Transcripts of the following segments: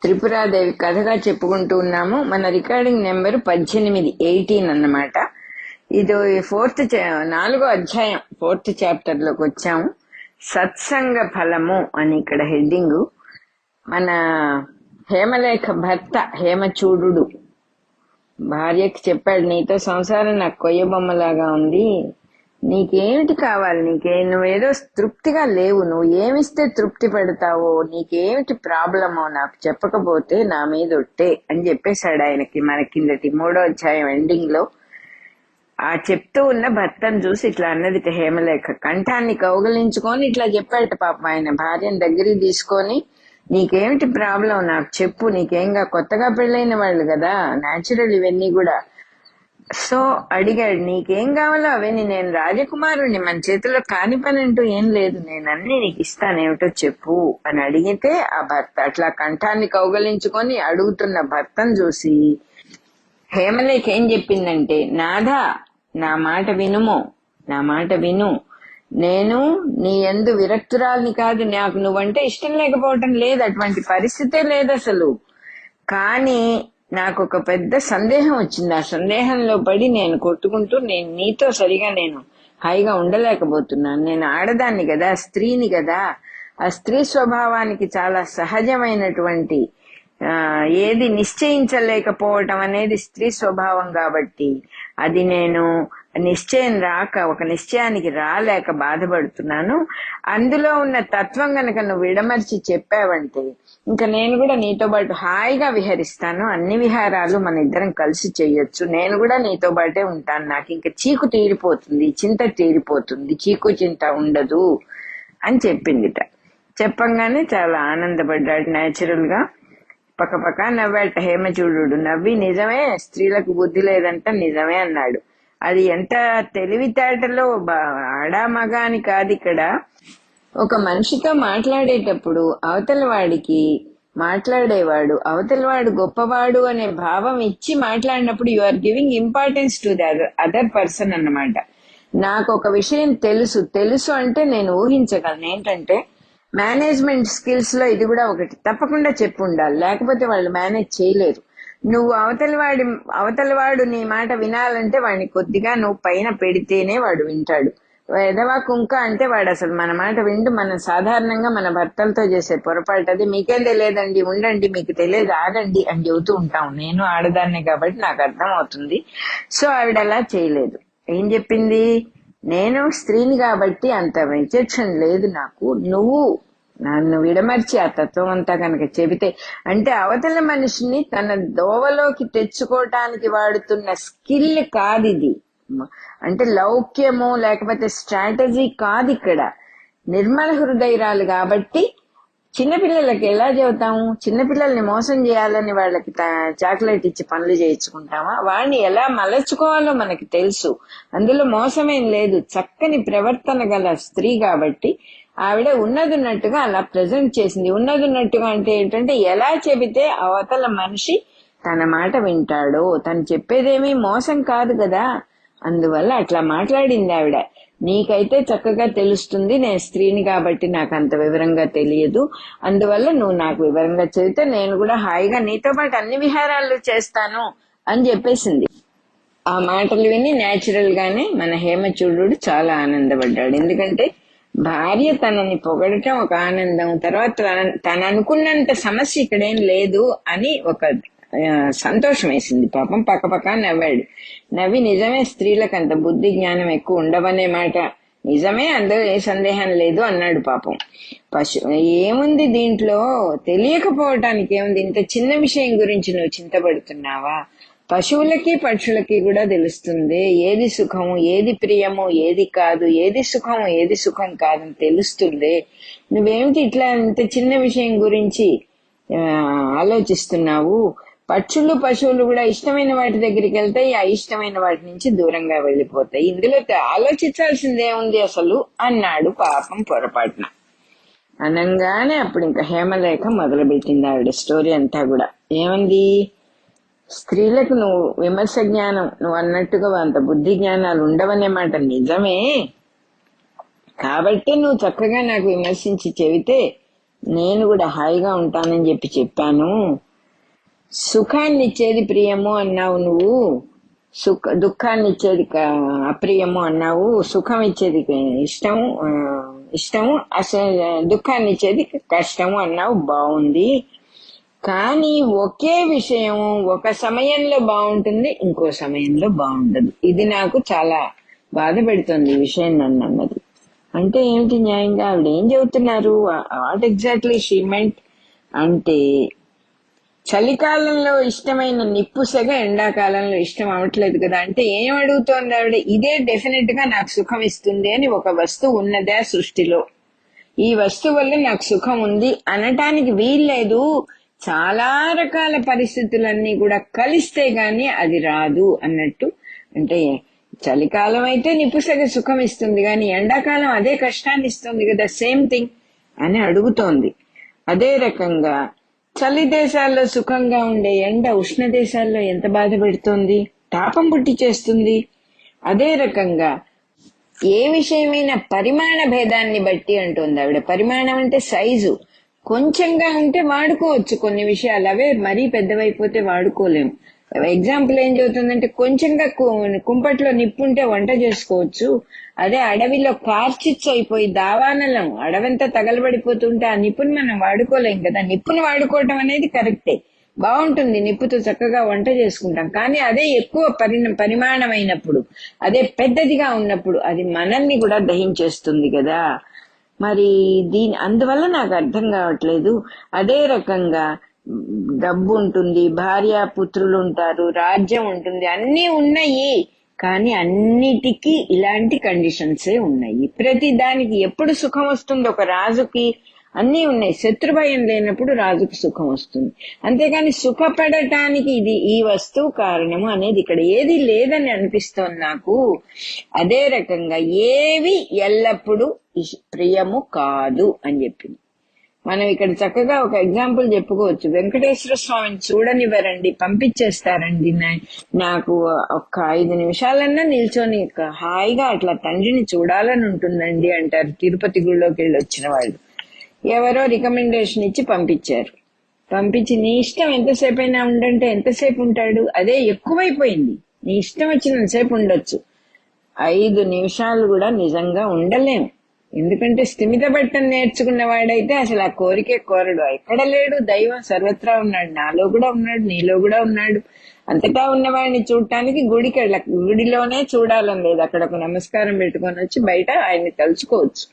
త్రిపురాదేవి కథగా చెప్పుకుంటూ ఉన్నాము. మన రికార్డింగ్ నెంబర్ 18 అన్నమాట. ఇది నాలుగో అధ్యాయం 4th చాప్టర్ లోకి వచ్చాము. సత్సంగ ఫలము అని ఇక్కడ హెడ్డింగ్. మన హేమలేఖ భర్త హేమచూడు భార్యకి చెప్పాడు, నీతో సంసారం నాకు కొయ్య బొమ్మలాగా ఉంది, నీకేమిటి కావాలి, నువ్వేదో తృప్తిగా లేవు, నువ్వు ఏమిస్తే తృప్తి పెడతావో, నీకేమిటి ప్రాబ్లమో నాకు చెప్పకపోతే నా మీద ఒట్టే అని చెప్పేశాడు ఆయనకి. మన కిందటి 3వ అధ్యాయం ఎండింగ్ లో ఆ చెప్తూ ఉన్న భర్తను చూసి ఇట్లా అన్నది హేమలేఖ. కంఠాన్ని కౌగలించుకొని ఇట్లా చెప్పాడట పాపం ఆయన భార్యను దగ్గరికి తీసుకొని, నీకేమిటి ప్రాబ్లం నాకు చెప్పు, నీకేంగా కొత్తగా పెళ్ళైన వాళ్ళు కదా, న్యాచురల్ ఇవన్నీ కూడా. సో అడిగాడు, నీకేం కావాలో అవన్నీ, నేను రాజకుమారుణ్ణి, మన చేతిలో కాని పని అంటూ ఏం లేదు, నేను అన్ని నీకు ఇస్తాను, ఏమిటో చెప్పు అని అడిగితే ఆ భర్త అట్లా కంఠాన్ని కౌగలించుకొని అడుగుతున్న భర్తను చూసి హేమలేఖ ఏం చెప్పిందంటే, నాథా నా మాట వినుమో, నా మాట విను, నేను నీ యందు విరక్తురాల్ని కాదు, నాకు నువ్వంటే ఇష్టం లేకపోవటం లేదు, అటువంటి పరిస్థితే లేదు అసలు. కానీ నాకు ఒక పెద్ద సందేహం వచ్చింది, ఆ సందేహంలో పడి నేను కొట్టుకుంటూ నేను నీతో సరిగా నేను హాయిగా ఉండలేకపోతున్నాను. నేను ఆడదాన్ని కదా, స్త్రీని కదా, ఆ స్త్రీ స్వభావానికి చాలా సహజమైనటువంటి ఏది నిశ్చయించలేకపోవటం అనేది స్త్రీ స్వభావం కాబట్టి అది నేను నిశ్చయం రాక, ఒక నిశ్చయానికి రాలేక బాధపడుతున్నాను. అందులో ఉన్న తత్వం గనక నువ్వు విడమర్చి చెప్పావంటే ఇంకా నేను కూడా నీతో పాటు హాయిగా విహరిస్తాను, అన్ని విహారాలు మన ఇద్దరం కలిసి చెయ్యొచ్చు, నేను కూడా నీతో పాటే ఉంటాను, నాకు ఇంకా చీకు తీరిపోతుంది, చింత తీరిపోతుంది, చీకు చింత ఉండదు అని చెప్పిందిట. చెప్పంగానే చాలా ఆనందపడ్డాడు. న్యాచురల్ గా పక్కపక్క నవ్వాట హేమచూడు. నవ్వి, నిజమే స్త్రీలకు బుద్ధి లేదంట, నిజమే అన్నాడు. అది ఎంత తెలివితేటలో ఆడా మగ అని కాదు, ఇక్కడ ఒక మనిషితో మాట్లాడేటప్పుడు అవతల వాడికి మాట్లాడేవాడు అవతలవాడు గొప్పవాడు అనే భావం ఇచ్చి మాట్లాడినప్పుడు you are giving importance to the other person అన్నమాట. నాకు ఒక విషయం తెలుసు అంటే నేను ఊహించగలను. ఏంటంటే మేనేజ్మెంట్ స్కిల్స్ లో ఇది కూడా ఒకటి, తప్పకుండా చెప్పు ఉండాలి, లేకపోతే వాళ్ళు మేనేజ్ చేయలేరు. నువ్వు అవతలవాడు నీ మాట వినాలంటే వాడిని కొద్దిగా నువ్వు పైన పెడితేనే వాడు వింటాడు. ఎదవా కుంక అంటే వాడు అసలు మన మాట విండు. మనం సాధారణంగా మన భర్తలతో చేసే పొరపాటు అది. మీకేం తెలియదండి, ఉండండి, మీకు తెలియదు, ఆగండి అని చెబుతూ ఉంటాం. నేను ఆడదాన్నే కాబట్టి నాకు అర్థం అవుతుంది. సో ఆవిడ అలా చేయలేదు. ఏం చెప్పింది, నేను స్త్రీని కాబట్టి అంత విచక్షణ లేదు నాకు, నువ్వు నన్ను విడమర్చి ఆ తత్వం అంతా కనుక చెబితే, అంటే అవతల మనిషిని తన దోవలోకి తెచ్చుకోవటానికి వాడుతున్న స్కిల్ కాదు ఇది, అంటే లౌక్యము లేకపోతే స్ట్రాటజీ కాదు, ఇక్కడ నిర్మల హృదయరాలు కాబట్టి. చిన్నపిల్లలకి ఎలా చెబుతాము, చిన్నపిల్లల్ని మోసం చేయాలని వాళ్ళకి చాక్లెట్ ఇచ్చి పనులు చేయించుకుంటామా, వాడిని ఎలా మలచుకోవాలో మనకి తెలుసు, అందులో మోసమేం లేదు. చక్కని ప్రవర్తన గల స్త్రీ కాబట్టి ఆవిడ ఉన్నదిన్నట్టుగా అలా ప్రజెంట్ చేసింది. ఉన్నదిన్నట్టుగా అంటే ఏంటంటే ఎలా చెబితే అవతల మనిషి తన మాట వింటాడో, తను చెప్పేదేమీ మోసం కాదు కదా, అందువల్ల అట్లా మాట్లాడింది ఆవిడ. నీకైతే చక్కగా తెలుస్తుంది, నేను స్త్రీని కాబట్టి నాకు అంత వివరంగా తెలియదు, అందువల్ల నువ్వు నాకు వివరంగా చెబితే నేను కూడా హాయిగా నీతో పాటు అన్ని విహారాలు చేస్తాను అని చెప్పేసింది. ఆ మాటలు విని న్యాచురల్ గానే మన హేమచూడు చాలా ఆనందపడ్డాడు. ఎందుకంటే భార్య తనని పొగడటం ఒక ఆనందం, తర్వాత తను అనుకున్నంత సమస్య ఇక్కడేం లేదు అని ఒక సంతోషం వేసింది. పాపం పక్కపక్క నవ్వాడు. నవ్వి, నిజమే స్త్రీలకు అంత బుద్ధి జ్ఞానం ఎక్కువ ఉండవనే మాట నిజమే, అందులో ఏ సందేహం లేదు అన్నాడు. పాపం ఏముంది దీంట్లో, తెలియకపోవటానికి ఏముంది, ఇంత చిన్న విషయం గురించి నువ్వు చింతపడుతున్నావా, పశువులకి పక్షులకి కూడా తెలుస్తుంది ఏది సుఖము ఏది ప్రియము ఏది కాదు, ఏది సుఖము ఏది సుఖం కాదని తెలుస్తుంది. నువ్వేమిటి ఇట్లా ఇంత చిన్న విషయం గురించి ఆలోచిస్తున్నావు. పశువులు కూడా ఇష్టమైన వాటి దగ్గరికి వెళ్తాయి, అయిష్టమైన వాటి నుంచి దూరంగా వెళ్ళిపోతాయి, ఇందులో ఆలోచించాల్సిందేముంది అసలు అన్నాడు పాపం పొరపాటున. అనంగానే అప్పుడు ఇంకా హేమలేఖ మొదలుపెట్టింది ఆవిడ స్టోరీ అంతా కూడా. ఏమంది, స్త్రీలకు నువ్వు విమర్శ జ్ఞానం, నువ్వు అన్నట్టుగా అంత బుద్ధి జ్ఞానాలు ఉండవనే మాట నిజమే, కాబట్టి నువ్వు చక్కగా నాకు విమర్శించి చెబితే నేను కూడా హాయిగా ఉంటానని చెప్పాను. సుఖాన్ని ఇచ్చేది ప్రియము అన్నావు నువ్వు, దుఃఖాన్ని ఇచ్చేది అప్రియము అన్నావు, సుఖం ఇచ్చేది ఇష్టము అసలు దుఃఖాన్ని ఇచ్చేది కష్టము అన్నావు. బాగుంది, కానీ ఒకే విషయం ఒక సమయంలో బాగుంటుంది, ఇంకో సమయంలో బాగుండదు. ఇది నాకు చాలా బాధ పెడుతుంది ఈ విషయం నన్ను అన్నది. అంటే ఏమిటి న్యాయంగా ఆవిడ ఏం చెబుతున్నారు? వాట్ ఎగ్జాక్ట్లీ షీ మెంట్ అంటే, చలికాలంలో ఇష్టమైన నిప్పుసగ ఎండాకాలంలో ఇష్టం అవట్లేదు కదా. అంటే ఏం అడుగుతోంది ఆవిడ? ఇదే డెఫినెట్ గా నాకు సుఖం ఇస్తుంది అని ఒక వస్తువు ఉన్నదా సృష్టిలో? ఈ వస్తువు వల్ల నాకు సుఖం ఉంది అనటానికి వీల్లేదు. చాలా రకాల పరిస్థితులన్నీ కూడా కలిస్తే గాని అది రాదు అన్నట్టు. అంటే చలికాలం అయితే నిప్పుసగ సుఖం ఇస్తుంది కానీ ఎండాకాలం అదే కష్టాన్ని ఇస్తుంది కదా, సేమ్ థింగ్ అని అడుగుతోంది. అదే రకంగా చలి దేశాల్లో సుఖంగా ఉండే ఎండ ఉష్ణ దేశాల్లో ఎంత బాధ పెడుతోంది, తాపం పుట్టి చేస్తుంది. అదే రకంగా ఏ విషయమైన పరిమాణ భేదాన్ని బట్టి అంటుంది ఆవిడ. పరిమాణం అంటే సైజు. కొంచెంగా ఉంటే వాడుకోవచ్చు కొన్ని విషయాలు, అవే మరీ పెద్దవైపోతే వాడుకోలేము. ఎగ్జాంపుల్ ఏం చెబుతుందంటే, కొంచెంగా కుంపట్లో నిప్పుంటే వంట చేసుకోవచ్చు. అదే అడవిలో కార్చిచ్చు అయిపోయి దావానలం అడవంతా తగలబడిపోతుంటే ఆ నిప్పుని మనం వాడుకోలేం కదా. నిప్పును వాడుకోవటం అనేది కరెక్టే, బాగుంటుంది, నిప్పుతో చక్కగా వంట చేసుకుంటాం. కానీ అదే ఎక్కువ పరిమాణమైనప్పుడు, అదే పెద్దదిగా ఉన్నప్పుడు అది మనల్ని కూడా దహించేస్తుంది కదా. మరి అందువల్ల నాకు అర్థం కావట్లేదు. అదే రకంగా డబ్బు ఉంటుంది, భార్య పుత్రులు ఉంటారు, రాజ్యం ఉంటుంది, అన్నీ ఉన్నాయి. కానీ అన్నిటికీ ఇలాంటి కండిషన్సే ఉన్నాయి. ప్రతి దానికి ఎప్పుడు సుఖం వస్తుంది? ఒక రాజుకి అన్నీ ఉన్నాయి. శత్రుభయం లేనప్పుడు రాజుకు సుఖం వస్తుంది. అంతేగాని సుఖపడటానికి ఈ వస్తువు కారణము అనేది ఇక్కడ ఏది లేదని అనిపిస్తోంది నాకు. అదే రకంగా ఏవి ఎల్లప్పుడూ ప్రియము కాదు అని చెప్పింది. మనం ఇక్కడ చక్కగా ఒక ఎగ్జాంపుల్ చెప్పుకోవచ్చు. వెంకటేశ్వర స్వామిని చూడనివ్వరండి, పంపించేస్తారండి. నాకు ఒక్క 5 నిమిషాలన్నా నిల్చొని హాయిగా అట్లా తండ్రిని చూడాలని ఉంటుందండి అంటారు తిరుపతి గుళ్ళోకి వెళ్ళి వచ్చిన వాళ్ళు. ఎవరో రికమెండేషన్ ఇచ్చి పంపించారు. పంపించి నీ ఇష్టం ఎంతసేపు అయినా ఉండంటే ఎంతసేపు ఉంటాడు? అదే ఎక్కువైపోయింది. నీ ఇష్టం వచ్చినంతసేపు ఉండొచ్చు, 5 నిమిషాలు కూడా నిజంగా ఉండలేము. ఎందుకంటే స్థిమిత పట్టం నేర్చుకున్న వాడైతే అసలు ఆ కోరికే కోరడు. ఎక్కడ లేడు? దైవం సర్వత్రా ఉన్నాడు, నాలో కూడా ఉన్నాడు, నీలో కూడా ఉన్నాడు. అంతటా ఉన్నవాడిని చూడటానికి గుడిలోనే చూడాలని లేదు. అక్కడ ఒక నమస్కారం పెట్టుకొని వచ్చి బయట ఆయన్ని తలుచుకోవచ్చు.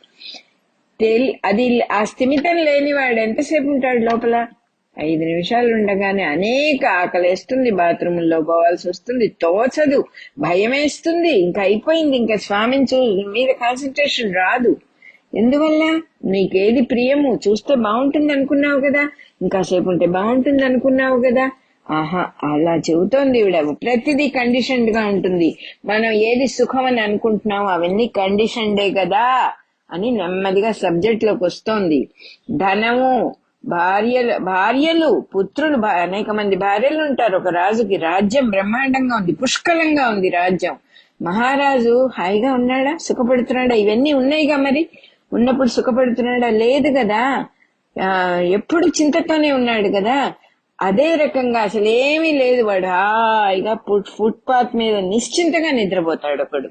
అది ఆ స్థిమితం లేనివాడు ఎంతసేపు ఉంటాడు లోపల? 5 నిమిషాలు ఉండగానే అనేక ఆకలేస్తుంది, బాత్రూంలో పోవాల్సి వస్తుంది, తోచదు, భయం వేస్తుంది, ఇంకా అయిపోయింది, ఇంకా స్వామిని మీద కాన్సన్ట్రేషన్ రాదు. ఎందువల్ల? నీకేది ప్రియము చూస్తే బాగుంటుంది అనుకున్నావు కదా, ఇంకాసేపు ఉంటే బాగుంటుంది అనుకున్నావు కదా. ఆహా, అలా చెబుతోంది ఈవిడ. ప్రతిదీ కండిషన్డ్ గా ఉంటుంది. మనం ఏది సుఖం అని అనుకుంటున్నామో అవన్నీ కండిషన్డే కదా అని నెమ్మదిగా సబ్జెక్ట్ లోకి వస్తోంది. ధనము, భార్యలు, పుత్రులు, అనేక మంది భార్యలు ఉంటారు. ఒక రాజుకి రాజ్యం బ్రహ్మాండంగా ఉంది, పుష్కలంగా ఉంది రాజ్యం. మహారాజు హాయిగా ఉన్నాడా? సుఖపడుతున్నాడా? ఇవన్నీ ఉన్నాయిగా. మరి ఉన్నప్పుడు సుఖపడుతున్నాడా? లేదు కదా. ఎప్పుడు చింతతోనే ఉన్నాడు కదా. అదే రకంగా అసలు ఏమీ లేదు, వాడు హాయిగా ఫుట్పాత్ మీద నిశ్చింతగా నిద్రపోతాడు ఒకడు.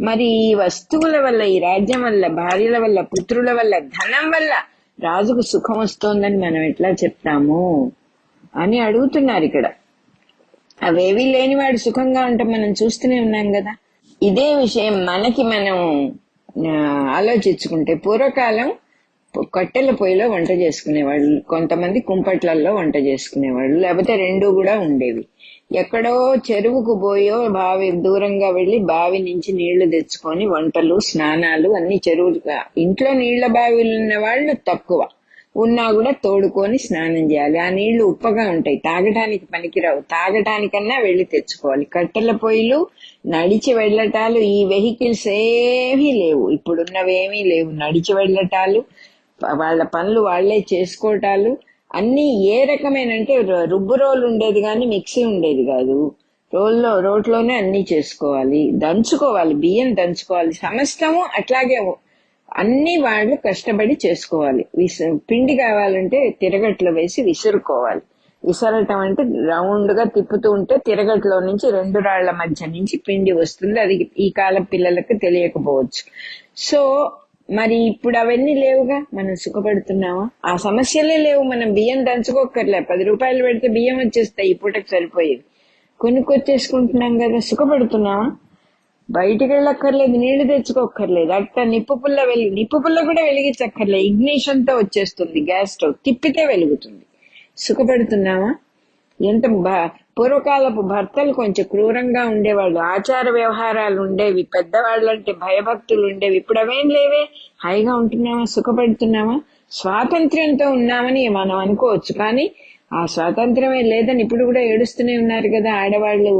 మరి ఈ వస్తువుల వల్ల, ఈ రాజ్యం వల్ల, భార్యల వల్ల, పుత్రుల వల్ల, ధనం వల్ల రాజుకు సుఖం వస్తోందని మనం ఎట్లా చెప్తాము అని అడుగుతున్నారు ఇక్కడ. అవేవీ లేనివాడు సుఖంగా ఉంటాం మనం చూస్తూనే ఉన్నాం కదా. ఇదే విషయం మనకి మనం ఆలోచించుకుంటే, పూర్వకాలం కట్టెల పొయ్యిలో వంట చేసుకునేవాళ్ళు, కొంతమంది కుంపట్లలో వంట చేసుకునేవాళ్ళు, లేకపోతే 2 కూడా ఉండేవి. ఎక్కడో చెరువుకు పోయో బావి దూరంగా వెళ్లి బావి నుంచి నీళ్లు తెచ్చుకొని వంటలు, స్నానాలు అన్ని చెరువులుగా. ఇంట్లో నీళ్ల బావిలు ఉన్న వాళ్ళు తక్కువ, ఉన్నా కూడా తోడుకొని స్నానం చేయాలి. ఆ నీళ్లు ఉప్పగా ఉంటాయి, తాగటానికి పనికిరావు. తాగటానికన్నా వెళ్లి తెచ్చుకోవాలి. కట్టెల పొయ్యిలు, నడిచి వెళ్ళటాలు, ఈ వెహికల్స్ ఏమీ లేవు, ఇప్పుడున్నవేమీ లేవు. నడిచి వెళ్ళటాలు, వాళ్ళ పనులు వాళ్లే చేసుకోవటాలు అన్ని. ఏ రకమైన అంటే రుబ్బు రోలు ఉండేది కానీ మిక్సీ ఉండేది కాదు. రోట్లోనే అన్ని చేసుకోవాలి, దంచుకోవాలి, బియ్యం దంచుకోవాలి, సమస్తము అట్లాగే అన్ని వాళ్ళు కష్టపడి చేసుకోవాలి. పిండి కావాలంటే తిరగట్లో వేసి విసురుకోవాలి. విసరటం అంటే రౌండ్ గా తిప్పుతూ ఉంటే తిరగట్లో నుంచి రెండు రాళ్ల మధ్య నుంచి పిండి వస్తుంది. అది ఈ కాలం పిల్లలకు తెలియకపోవచ్చు. సో మరి ఇప్పుడు అవన్నీ లేవుగా, మనం సుఖపడుతున్నావా? ఆ సమస్యలే లేవు. మనం బియ్యం దంచుకోక్కర్లే, 10 రూపాయలు పెడితే బియ్యం వచ్చేస్తాయి, ఈ పూటకు సరిపోయేవి కొనుక్కొచ్చేసుకుంటున్నాం కదా. సుఖపడుతున్నావా? బయటికి వెళ్ళక్కర్లేదు, నీళ్లు తెచ్చుకోక్కర్లేదు, అట్ట నిప్పు పుల్ల కూడా వెలిగించక్కర్లేదు, ఇగ్నిషన్ తో వచ్చేస్తుంది. గ్యాస్ స్టవ్ తిప్పితే వెలుగుతుంది. సుఖపడుతున్నావా? ఎంత పూర్వకాలపు భర్తలు కొంచెం క్రూరంగా ఉండేవాళ్ళు, ఆచార వ్యవహారాలు ఉండేవి, పెద్దవాళ్ళంటే భయభక్తులు ఉండేవి. ఇప్పుడు అవేం లేవే. హాయిగా ఉంటున్నావా? సుఖపడుతున్నావా? స్వాతంత్ర్యంతో ఉన్నామని మనం అనుకోవచ్చు, కానీ ఆ స్వాతంత్ర్యమే లేదని ఇప్పుడు కూడా ఏడుస్తూనే ఉన్నారు కదా ఆడవాళ్ళు.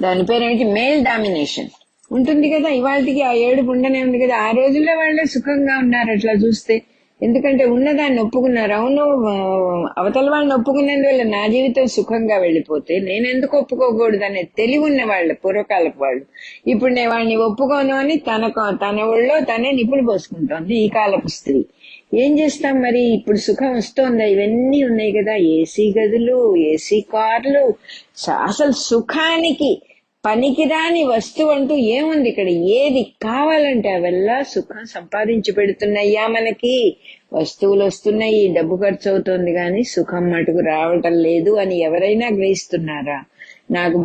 దాని పేరేమిటి? మేల్ డామినేషన్ ఉంటుంది కదా. ఇవాళకి ఆ ఏడుపు ఉండనే ఉంది కదా. ఆ రోజుల్లో వాళ్ళే సుఖంగా ఉన్నారు అట్లా చూస్తే. ఎందుకంటే ఉన్నదాన్ని ఒప్పుకున్నారు. అవును, అవతల వాళ్ళని ఒప్పుకున్నందువల్ల నా జీవితం సుఖంగా వెళ్ళిపోతే నేనెందుకు ఒప్పుకోకూడదు అనే తెలివి ఉన్న వాళ్ళు పూర్వకాలపు వాళ్ళు. ఇప్పుడు నేను వాడిని ఒప్పుకోను అని తన ఒళ్ళో తనే నిపుణు పోసుకుంటోంది ఈ కాలపు స్త్రీ. ఏం చేస్తాం మరి? ఇప్పుడు సుఖం వస్తోందా? ఇవన్నీ ఉన్నాయి కదా, ఏసీ గదులు, ఏసీ కార్లు. అసలు సుఖానికి పనికిరాని వస్తువు అంటూ ఏముంది ఇక్కడ? ఏది కావాలంటే అవెల్లా సుఖం సంపాదించి పెడుతున్నాయ్యా మనకి. వస్తువులు వస్తున్నాయి, డబ్బు ఖర్చు అవుతోంది, కానీ సుఖం మటుకు రావటం లేదు అని ఎవరైనా గ్రహిస్తున్నారా? మాకు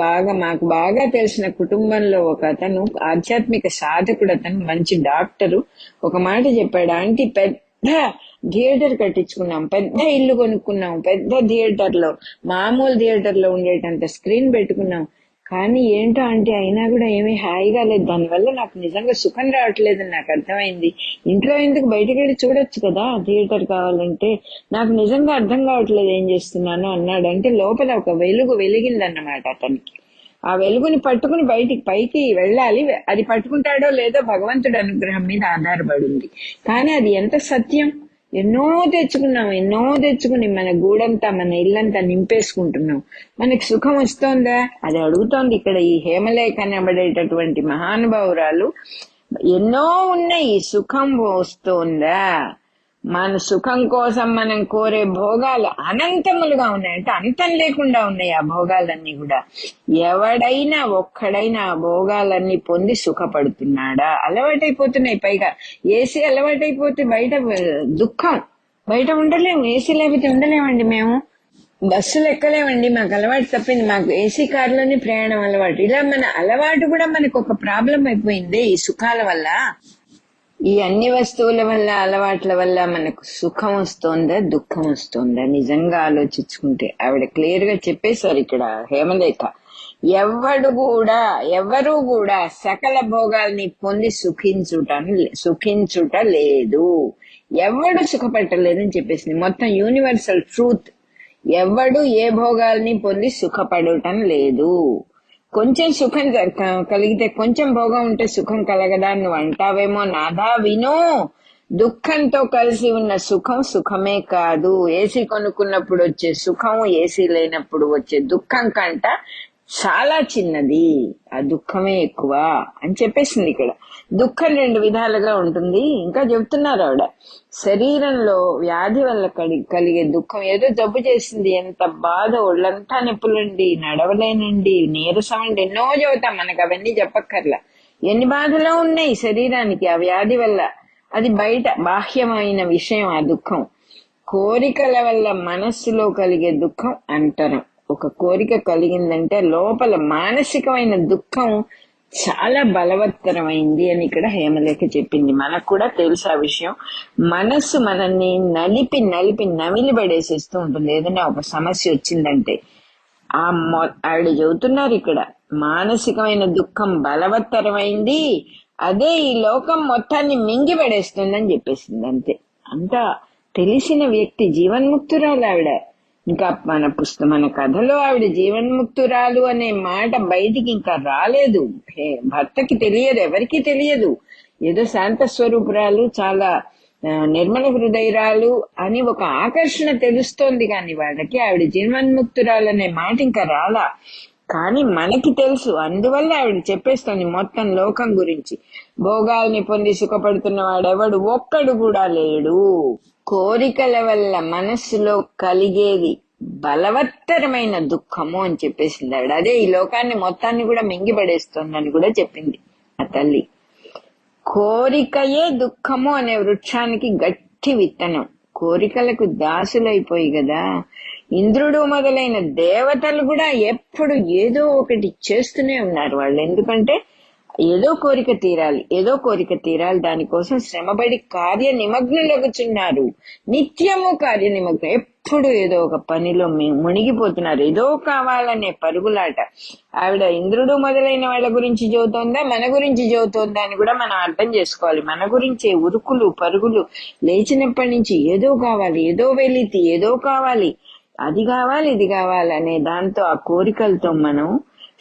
బాగా తెలిసిన కుటుంబంలో ఒక అతను, ఆధ్యాత్మిక సాధకుడు, అతను మంచి డాక్టరు, ఒక మాట చెప్పాడు. ఆంటీ, పెద్ద థియేటర్ కట్టించుకున్నాం, పెద్ద ఇల్లు కొనుక్కున్నాం, పెద్ద థియేటర్ లో, మామూలు థియేటర్ లో ఉండేటంత స్క్రీన్ పెట్టుకున్నాం, కానీ ఏంటో అంటే అయినా కూడా ఏమీ హాయిగా లేదు. దానివల్ల నాకు నిజంగా సుఖం రావట్లేదని నాకు అర్థమైంది. ఇంట్లో ఎందుకు, బయటకు వెళ్ళి చూడొచ్చు కదా థియేటర్ కావాలంటే. నాకు నిజంగా అర్థం కావట్లేదు ఏం చేస్తున్నాను అన్నాడు. అంటే లోపల ఒక వెలుగు వెలిగిందన్నమాట అతనికి. ఆ వెలుగుని పట్టుకుని పైకి వెళ్ళాలి. అది పట్టుకుంటాడో లేదో భగవంతుడి అనుగ్రహం మీద ఆధారపడి ఉంది. కానీ అది ఎంత సత్యం! ఎన్నో తెచ్చుకుని మన గూడంతా, మన ఇల్లంతా నింపేసుకుంటున్నాం. మనకి సుఖం వస్తోందా? అది అడుగుతోంది ఇక్కడ ఈ హేమలేఖ అనబడేటటువంటి మహానుభావురాలు. ఎన్నో ఉన్నాయి, సుఖం వస్తోందా? మన సుఖం కోసం మనం కోరే భోగాలు అనంతములుగా ఉన్నాయి, అంటే అంతం లేకుండా ఉన్నాయి ఆ భోగాలన్నీ కూడా. ఎవడైనా ఒక్కడైనా ఆ భోగాలన్నీ పొంది సుఖపడుతున్నాడా? అలవాటైపోతున్నాయి. పైగా ఏసీ అలవాటైపోతే బయట దుఃఖం, బయట ఉండలేము. ఏసీ లేకపోతే ఉండలేమండి. మేము బస్సులు ఎక్కలేమండి, మాకు అలవాటు తప్పింది. మాకు ఏసీ కారులోనే ప్రయాణం అలవాటు. ఇలా మన అలవాటు కూడా మనకు ఒక ప్రాబ్లం అయిపోయింది ఈ సుఖాల వల్ల. ఈ అన్ని వస్తువుల వల్ల, అలవాట్ల వల్ల మనకు సుఖం వస్తోందా, దుఃఖం వస్తోందా? నిజంగా ఆలోచించుకుంటే ఆవిడ క్లియర్ గా చెప్పేశారు ఇక్కడ హేమలేఖ. ఎవరు కూడా సకల భోగాల్ని పొంది సుఖించుట లేదు. ఎవడు సుఖపట్టలేదని చెప్పేసింది. మొత్తం యూనివర్సల్ ట్రూత్. ఎవడు ఏ భోగాల్ని పొంది సుఖపడటం లేదు. కొంచెం సుఖం కలిగితే, కొంచెం భోగం ఉంటే సుఖం కలగదా నువ్వు అంటావేమో. నాదా వినో, దుఃఖంతో కలిసి ఉన్న సుఖమే కాదు. ఏసీ కొనుక్కున్నప్పుడు వచ్చే సుఖం ఏసీ లేనప్పుడు వచ్చే దుఃఖం కంట చాలా చిన్నది, ఆ దుఃఖమే ఎక్కువ అని చెప్పేసింది ఇక్కడ. దుఃఖం 2 విధాలుగా ఉంటుంది. ఇంకా చెప్తున్నారు ఆవిడ, శరీరంలో వ్యాధి వల్ల కలిగే దుఃఖం. ఏదో జబ్బు చేసింది, ఎంత బాధ, ఒళ్ళంతా నొప్పులండి, నడవలేనండి, నీరసం అండి, ఎన్నో చెబుతాం. మనకు అవన్నీ చెప్పక్కర్లా. ఎన్ని బాధలో ఉన్నాయి శరీరానికి ఆ వ్యాధి వల్ల. అది బయట బాహ్యమైన విషయం ఆ దుఃఖం. కోరికల వల్ల మనస్సులో కలిగే దుఃఖం అంతరం. ఒక కోరిక కలిగిందంటే లోపల మానసికమైన దుఃఖం చాలా బలవత్తరమైంది అని ఇక్కడ హేమలేఖ చెప్పింది. మనకు కూడా తెలుసు ఆ విషయం. మనస్సు మనల్ని నలిపి నమిలి పడేసేస్తూ ఉంటుంది ఏదైనా ఒక సమస్య వచ్చిందంటే. ఆవిడ చెబుతున్నారు ఇక్కడ, మానసికమైన దుఃఖం బలవత్తరమైంది, అదే ఈ లోకం మొత్తాన్ని మింగి పడేస్తుందని చెప్పేసింది. అంతే, అంతా తెలిసిన వ్యక్తి, జీవన్ముక్తురాలు ఆవిడ. ఇంకా మన కథలో ఆవిడ జీవన్ముక్తురాలు అనే మాట బయటికి ఇంకా రాలేదు. భర్తకి తెలియదు, ఎవరికి తెలియదు. ఏదో శాంత స్వరూపురాలు, చాలా నిర్మల హృదయరాలు అని ఒక ఆకర్షణ తెలుస్తోంది, కానీ వాళ్ళకి ఆవిడ జీవన్ముక్తురాలు అనే మాట ఇంకా రాలా. కానీ మనకి తెలుసు, అందువల్ల ఆవిడ చెప్పేస్తుంది మొత్తం లోకం గురించి. భోగాల్ని పొంది సుఖపడుతున్న వాడెవడు ఒక్కడు కూడా లేడు. కోరికల వల్ల మనస్సులో కలిగేది బలవత్తరమైన దుఃఖము అని చెప్పేసింది ఆవిడ. అదే ఈ లోకాన్ని మొత్తాన్ని కూడా మింగిపడేస్తోందని కూడా చెప్పింది ఆ తల్లి. కోరికయే దుఃఖము అనే వృక్షానికి గట్టి విత్తనం. కోరికలకు దాసులైపోయి కదా ఇంద్రుడు మొదలైన దేవతలు కూడా ఎప్పుడు ఏదో ఒకటి చేస్తూనే ఉన్నారు వాళ్ళు. ఎందుకంటే ఏదో కోరిక తీరాలి, ఏదో కోరిక తీరాలి, దానికోసం శ్రమపడి కార్య నిమగ్నులగుచున్నారు. నిత్యము కార్య నిమగ్నం, ఎప్పుడు ఏదో ఒక పనిలో మునిగిపోతున్నారు, ఏదో కావాలనే పరుగులాట. ఆవిడ ఇంద్రుడు మొదలైన వాళ్ళ గురించి చెబుతోందా మన గురించి చెబుతోందా అని కూడా మనం అర్థం చేసుకోవాలి. మన గురించే ఉరుకులు పరుగులు, లేచినప్పటి నుంచి ఏదో కావాలి, ఏదో వెలితి, ఏదో కావాలి, అది కావాలి ఇది కావాలి అనే దాంతో ఆ కోరికలతో మనం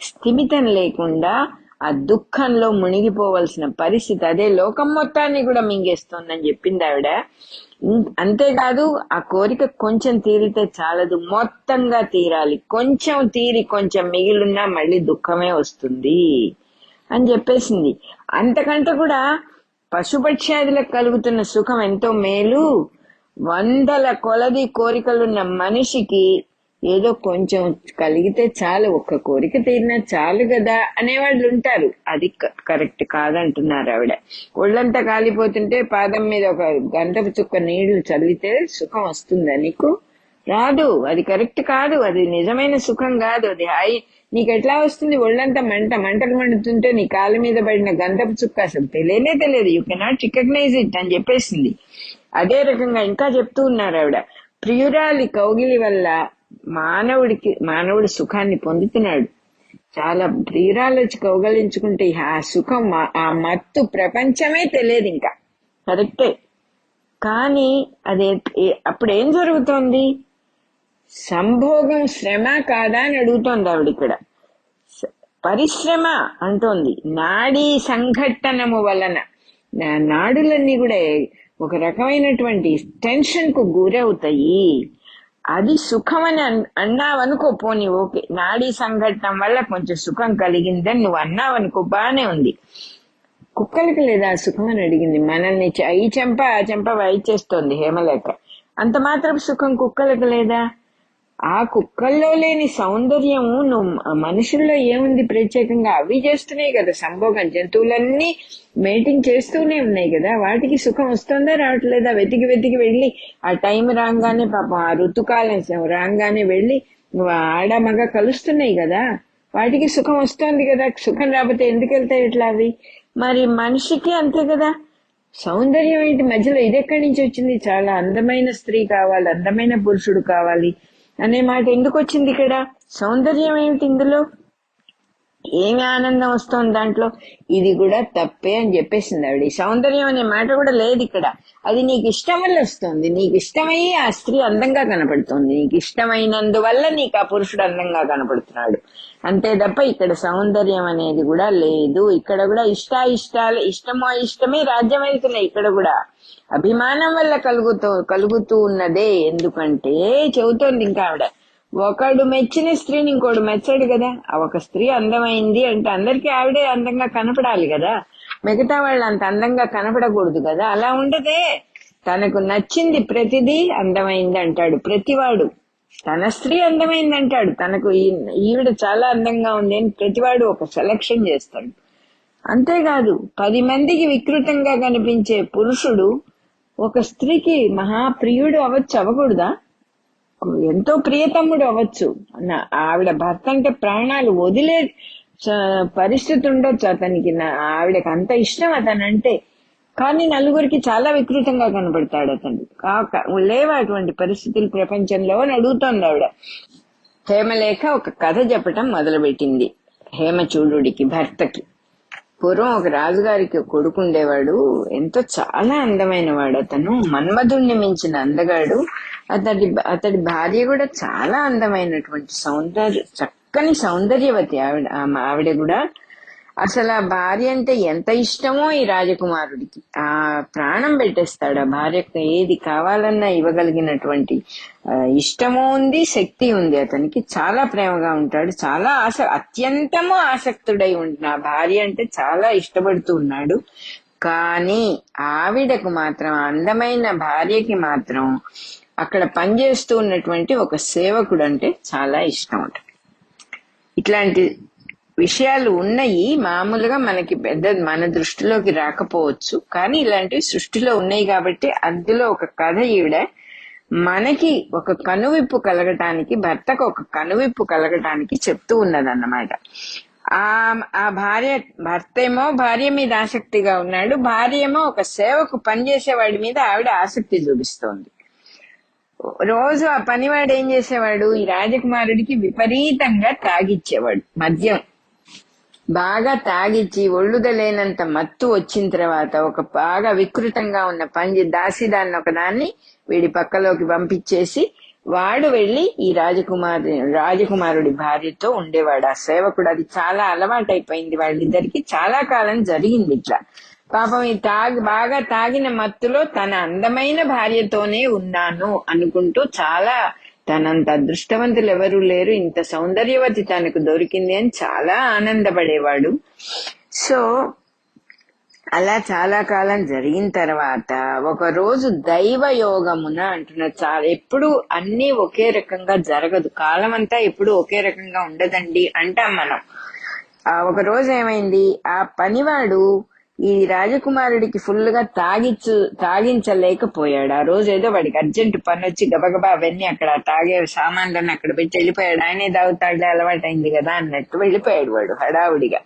స్థిమితం లేకుండా ఆ దుఃఖంలో మునిగిపోవలసిన పరిస్థితి. అదే లోకం మొత్తాన్ని కూడా మింగేస్తోందని చెప్పింది ఆవిడ. అంతేకాదు ఆ కోరిక కొంచెం తీరితే చాలదు, మొత్తంగా తీరాలి. కొంచెం తీరి కొంచెం మిగిలిన్నా మళ్ళీ దుఃఖమే వస్తుంది అని చెప్పేసింది. అంతకంటే కూడా పశుపక్ష్యాదులకు కలుగుతున్న సుఖం ఎంతో మేలు. వందల కొలది కోరికలున్న మనిషికి ఏదో కొంచెం కలిగితే చాలు, ఒక్క కోరిక తీరినా చాలు కదా అనేవాళ్ళు ఉంటారు. అది కరెక్ట్ కాదంటున్నారు ఆవిడ. ఒళ్ళంతా కాలిపోతుంటే పాదం మీద ఒక గంటపు చుక్క నీళ్లు చల్లితే సుఖం వస్తుందా నీకు? రాదు. అది కరెక్ట్ కాదు, అది నిజమైన సుఖం కాదు. అది హాయి నీకు ఎట్లా వస్తుంది? ఒళ్ళంతా మంటలు మండుతుంటే నీ కాళ్ళ మీద పడిన గంధపు చుక్క అసలు తెలియదు. యూ కెనాట్ రికగ్నైజ్ ఇట్ అని చెప్పేసింది. అదే రకంగా ఇంకా చెప్తూ ఉన్నారు ఆవిడ. ప్రియురాలి కౌగిలి వల్ల మానవుడు సుఖాన్ని పొందుతున్నాడు. చాలా ప్రియురాలు వచ్చి కౌగలించుకుంటే ఆ సుఖం, ఆ మత్తు ప్రపంచమే తెలియదు ఇంకా. కరెక్టే. కానీ అదే అప్పుడు ఏం జరుగుతోంది? సంభోగం శ్రమ కాదా అని అడుగుతోంది ఆవిడ ఇక్కడ. పరిశ్రమ అంటోంది. నాడీ సంఘటనము వలన నాడులన్నీ కూడా ఒక రకమైనటువంటి టెన్షన్ కు గురవుతాయి. అది సుఖం అని అన్నావనుకో, పోనీ ఓకే, నాడీ సంఘటన వల్ల కొంచెం సుఖం కలిగిందని నువ్వు అన్నావనుకో, బానే ఉంది. కుక్కలకి లేదా సుఖం అని అడిగింది. మనల్ని ఈ చెంప ఆ చెంప వాయిచేస్తోంది హేమలేఖ. అంత మాత్రం సుఖం కుక్కలకు లేదా? ఆ కుక్కల్లో లేని సౌందర్యము నువ్వు మనుషుల్లో ఏముంది ప్రత్యేకంగా? అవి చేస్తున్నాయి కదా సంభోగం. జంతువులన్నీ మేటింగ్ చేస్తూనే ఉన్నాయి కదా, వాటికి సుఖం వస్తుందా రావట్లేదా? వెతికి వెళ్ళి ఆ టైం రాగానే, పాపం ఆ ఋతుకాలం రాగానే వెళ్ళి ఆడ మగ కలుస్తున్నాయి కదా, వాటికి సుఖం వస్తోంది కదా. సుఖం రాకపోతే ఎందుకు వెళ్తాయి ఇట్లా అవి? మరి మనిషికి అంతే కదా. సౌందర్యం ఏంటి మధ్యలో? ఇది ఎక్కడి నుంచి వచ్చింది? చాలా అందమైన స్త్రీ కావాలి, అందమైన పురుషుడు కావాలి అనే మాట ఎందుకు వచ్చింది ఇక్కడ? సౌందర్యం ఏమిటి ఇందులో? ఏమి ఆనందం వస్తోంది దాంట్లో? ఇది కూడా తప్పే అని చెప్పేసింది ఆవిడ. సౌందర్యం అనే మాట కూడా లేదు ఇక్కడ. అది నీకు ఇష్టం వల్ల వస్తుంది. నీకు ఇష్టమయ్యి ఆ స్త్రీ అందంగా కనపడుతుంది, నీకు ఇష్టమైనందువల్ల నీకు ఆ పురుషుడు అందంగా కనపడుతున్నాడు అంతే తప్ప ఇక్కడ సౌందర్యం అనేది కూడా లేదు. ఇక్కడ కూడా ఇష్టమో ఇష్టమే రాజ్యమవుతున్నాయి. ఇక్కడ కూడా అభిమానం వల్ల కలుగుతూ ఉన్నదే. ఎందుకంటే చెబుతోంది ఇంకా ఆవిడ, ఒకడు మెచ్చిన స్త్రీని ఇంకోడు మెచ్చాడు కదా. ఒక స్త్రీ అందమైంది అంటే అందరికీ ఆవిడే అందంగా కనపడాలి కదా, మిగతా వాళ్ళు అంత అందంగా కనపడకూడదు కదా. అలా ఉండదే. తనకు నచ్చింది ప్రతిదీ అందమైంది అంటాడు ప్రతివాడు. తన స్త్రీ అందమైంది అంటాడు, తనకు ఈవిడ చాలా అందంగా ఉంది అని ప్రతివాడు ఒక సెలక్షన్ చేస్తాడు. అంతేకాదు 10 మందికి వికృతంగా కనిపించే పురుషుడు ఒక స్త్రీకి మహాప్రియుడు అవ్వచ్చు, అవ్వకూడదా? ఎంతో ప్రియతమ్ముడు అవ్వచ్చు. ఆవిడ భర్త అంటే ప్రాణాలు వదిలే పరిస్థితి ఉండొచ్చు అతనికి. ఆవిడకి అంత ఇష్టం అతనంటే. కానీ నలుగురికి చాలా వికృతంగా కనబడతాడు అతను. లేవా అటువంటి పరిస్థితులు ప్రపంచంలో అని అడుగుతోంది ఆవిడ. హేమలేఖ ఒక కథ చెప్పటం మొదలుపెట్టింది హేమచూడుడికి, భర్తకి. పూర్వం ఒక రాజుగారికి కొడుకుండేవాడు. ఎంతో చాలా అందమైన వాడు అతను, మన్మధుణ్ణి మించిన అందగాడు. అతడి భార్య కూడా చాలా అందమైనటువంటి చక్కని సౌందర్యవతి ఆవిడ కూడా. అసలు ఆ భార్య అంటే ఎంత ఇష్టమో ఈ రాజకుమారుడికి. ఆ ప్రాణం పెట్టేస్తాడు. ఆ భార్యకు ఏది కావాలన్నా ఇవ్వగలిగినటువంటి ఇష్టము ఉంది, శక్తి ఉంది. అతనికి చాలా ప్రేమగా ఉంటాడు, చాలా అత్యంతము ఆసక్తుడై ఉంటుంది. ఆ భార్య అంటే చాలా ఇష్టపడుతూ ఉన్నాడు. కానీ ఆవిడకు మాత్రం, అందమైన భార్యకి మాత్రం అక్కడ పనిచేస్తూ ఉన్నటువంటి ఒక సేవకుడు అంటే చాలా ఇష్టం ఉంటుంది. ఇట్లాంటి విషయాలు ఉన్నాయి. మామూలుగా మనకి మన దృష్టిలోకి రాకపోవచ్చు, కానీ ఇలాంటివి సృష్టిలో ఉన్నాయి కాబట్టి అందులో ఒక కథ ఈవిడ మనకి ఒక కనువిప్పు కలగటానికి, భర్తకు ఒక కనువిప్పు కలగటానికి చెప్తూ ఉన్నదన్నమాట. ఆ భర్త ఏమో భార్య మీద ఆసక్తిగా ఉన్నాడు, భార్య ఏమో ఒక సేవకు పనిచేసేవాడి మీద ఆవిడ ఆసక్తి చూపిస్తోంది. రోజు ఆ పనివాడు ఏం చేసేవాడు, ఈ రాజకుమారుడికి విపరీతంగా తాగిచ్చేవాడు. మద్యం బాగా తాగిచ్చి ఒళ్ళుదలేనంత మత్తు వచ్చిన తర్వాత ఒక బాగా వికృతంగా ఉన్న దాసిదాన్ని ఒకదాన్ని వీడి పక్కలోకి పంపించేసి వాడు వెళ్లి ఈ రాజకుమారుడి భార్యతో ఉండేవాడు. ఆ సేవకుడు. అది చాలా అలవాటైపోయింది వాళ్ళిద్దరికి. చాలా కాలం జరిగింది ఇట్లా. పాపం ఈ బాగా తాగిన మత్తులో తన అందమైన భార్యతోనే ఉన్నాను అనుకుంటూ చాలా, తనంత అదృష్టవంతులు ఎవరూ లేరు, ఇంత సౌందర్యవతి తనకు దొరికింది అని చాలా ఆనందపడేవాడు. సో అలా చాలా కాలం జరిగిన తర్వాత ఒక రోజు దైవ యోగమున అంటున్నారు. చాలా ఎప్పుడు అన్ని ఒకే రకంగా జరగదు, కాలం అంతా ఎప్పుడు ఒకే రకంగా ఉండదండి అంటాం మనం. ఒక రోజు ఏమైంది, ఆ పనివాడు ఈ రాజకుమారుడికి ఫుల్ గా తాగించలేకపోయాడు. ఆ రోజు ఏదో వాడికి అర్జెంట్ పని వచ్చి గబగబా అవన్నీ అక్కడ తాగే సామాన్లన్నీ అక్కడ పెట్టి వెళ్ళిపోయాడు. ఆయనే తాగుతాడులే, అలవాటైంది కదా అన్నట్టు వెళ్ళిపోయాడు వాడు హడావుడిగా.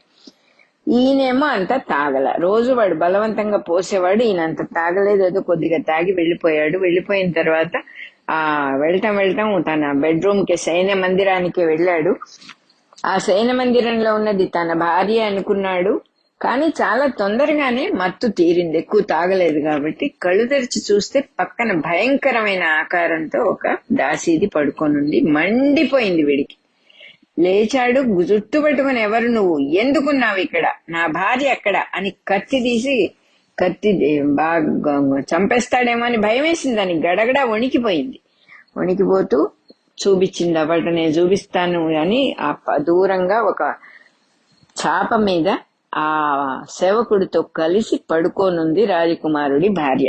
ఈయనేమో అంత తాగల. రోజు వాడు బలవంతంగా పోసేవాడు, ఈయనంత తాగలేదు, ఏదో కొద్దిగా తాగి వెళ్ళిపోయాడు. వెళ్ళిపోయిన తర్వాత వెళ్ళటం తన బెడ్రూమ్ కి, శయన మందిరానికి వెళ్ళాడు. ఆ శయన మందిరంలో ఉన్నది తన భార్య అనుకున్నాడు. కానీ చాలా తొందరగానే మత్తు తీరింది, ఎక్కువ తాగలేదు కాబట్టి. కళ్ళు తెరిచి చూస్తే పక్కన భయంకరమైన ఆకారంతో ఒక దాసీది పడుకోనుంది. మండిపోయింది వీడికి. లేచాడు, జుట్టు పట్టుకుని, ఎవరు నువ్వు, ఎందుకున్నావు ఇక్కడ, నా భార్య ఎక్కడ అని కత్తి బాగా చంపేస్తాడేమో అని భయం వేసింది దానికి. గడగడ వణికిపోతూ చూపించింది, అప్పటి నేను చూపిస్తాను అని. ఆ దూరంగా ఒక చాప మీద ఆ సేవకుడితో కలిసి పడుకోనుంది రాజకుమారుడి భార్య.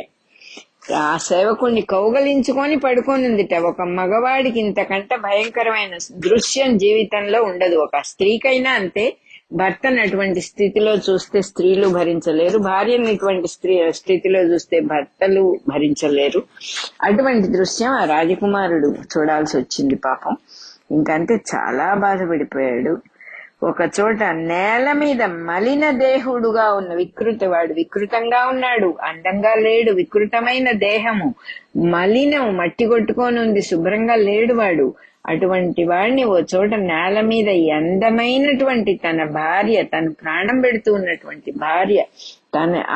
ఆ సేవకుడిని కౌగలించుకొని పడుకోనుందిట. ఒక మగవాడికి ఇంతకంటే భయంకరమైన దృశ్యం జీవితంలో ఉండదు. ఒక స్త్రీకైనా అంతే. భర్తను అటువంటి స్థితిలో చూస్తే స్త్రీలు భరించలేరు, భార్యను ఇటువంటి స్థితిలో చూస్తే భర్తలు భరించలేరు. అటువంటి దృశ్యం ఆ రాజకుమారుడు చూడాల్సి వచ్చింది పాపం. ఇంకంతే, చాలా బాధపడిపోయాడు. ఒక చోట నేల మీద మలిన దేహుడుగా ఉన్న వాడు వికృతంగా ఉన్నాడు, అందంగా లేడు, వికృతమైన దేహము, మలినం, మట్టి కొట్టుకొని ఉంది, శుభ్రంగా లేడు వాడు. అటువంటి వాడిని ఓ చోట నేల మీద అందమైనటువంటి తన భార్య, తను ప్రాణం పెడుతూ ఉన్నటువంటి భార్య,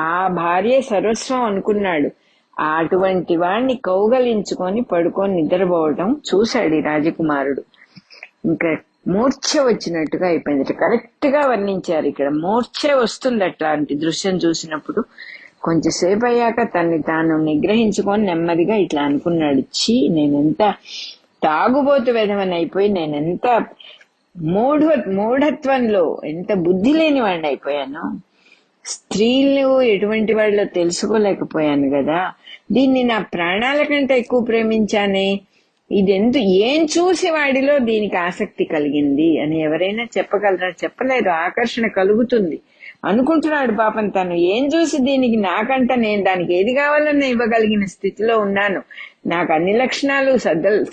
ఆ భార్య సర్వస్వం అనుకున్నాడు. అటువంటి వాడిని కౌగలించుకొని పడుకొని నిద్రపోవటం చూశాడు ఈ రాజకుమారుడు. ఇంకా మూర్ఛ వచ్చినట్టుగా అయిపోయింది. కరెక్ట్ గా వర్ణించారు ఇక్కడ. మూర్ఛ వస్తుంది అట్లాంటి దృశ్యం చూసినప్పుడు. కొంచెంసేపు అయ్యాక తన్ని తాను నిగ్రహించుకొని నెమ్మదిగా ఇట్లా అనుకున్నాడు, ఛీ, నేనెంత తాగుబోతు వెధవని అయిపోయి, నేనెంత మూఢత్వంలో, ఎంత బుద్ధి లేని వాడిని అయిపోయాను. స్త్రీలు ఎటువంటి వాళ్ళో తెలుసుకోలేకపోయాను కదా, దీన్ని నా ప్రాణాల కంటే ఎక్కువ ప్రేమించానే, ఏం చూసి వాడిలో దీనికి ఆసక్తి కలిగింది అని ఎవరైనా చెప్పగలరా? చెప్పలేరు. ఆకర్షణ కలుగుతుంది అనుకుంటున్నాడు పాపం. తను ఏం చూసి దీనికి, నాకంట నేను దానికి ఏది కావాలన్నా ఇవ్వగలిగిన స్థితిలో ఉన్నాను, నాకు అన్ని లక్షణాలు,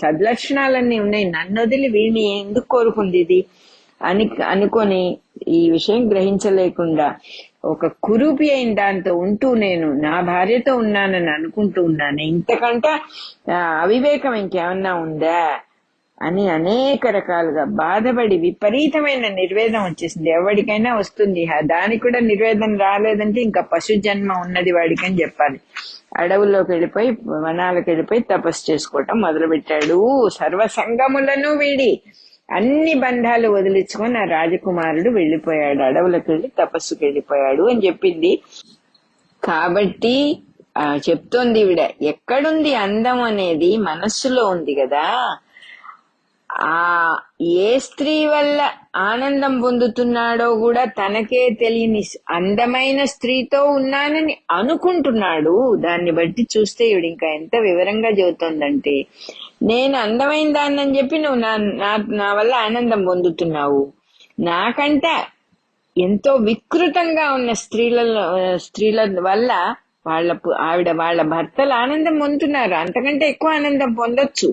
సద్లక్షణాలన్నీ ఉన్నాయి, నన్ను వదిలి వీడిని ఎందుకు కోరుకుంది ఇది అనుకొని ఈ విషయం గ్రహించలేకుండా ఒక కురూపి అయిన దాంతో ఉంటూ నేను నా భార్యతో ఉన్నానని అనుకుంటూ ఉన్నాను. ఇంతకంటే అవివేకం ఇంకేమన్నా ఉందా అని అనేక రకాలుగా బాధపడి విపరీతమైన నిర్వేదం వచ్చేసింది. ఎవరికైనా వస్తుంది. దానికి కూడా నిర్వేదం రాలేదంటే ఇంకా పశు జన్మ ఉన్నది వాడికని చెప్పాలి. అడవుల్లోకి వెళ్ళిపోయి, వనాలకు వెళ్ళిపోయి తపస్సు చేసుకోవటం మొదలు పెట్టాడు. సర్వసంగములను వీడి అన్ని బంధాలు వదిలించుకొని ఆ రాజకుమారుడు వెళ్లిపోయాడు, అడవులకు వెళ్లి తపస్సుకు వెళ్లిపోయాడు అని చెప్పింది. కాబట్టి చెప్తోంది ఈవిడ, ఎక్కడుంది అందం అనేది మనస్సులో ఉంది కదా. ఆ ఏ స్త్రీ వల్ల ఆనందం పొందుతున్నాడో కూడా తనకే తెలియని అందమైన స్త్రీతో ఉన్నానని అనుకుంటున్నాడు. దాన్ని బట్టి చూస్తే ఈవిడ ఇంకా ఎంత వివరంగా చెబుతోందంటే, నేను అందమైన దాన్నని చెప్పి నువ్వు నా వల్ల ఆనందం పొందుతున్నావు, నాకంట ఎంతో వికృతంగా ఉన్న స్త్రీల వల్ల వాళ్ళ భర్తలు ఆనందం పొందుతున్నారు, అంతకంటే ఎక్కువ ఆనందం పొందొచ్చు.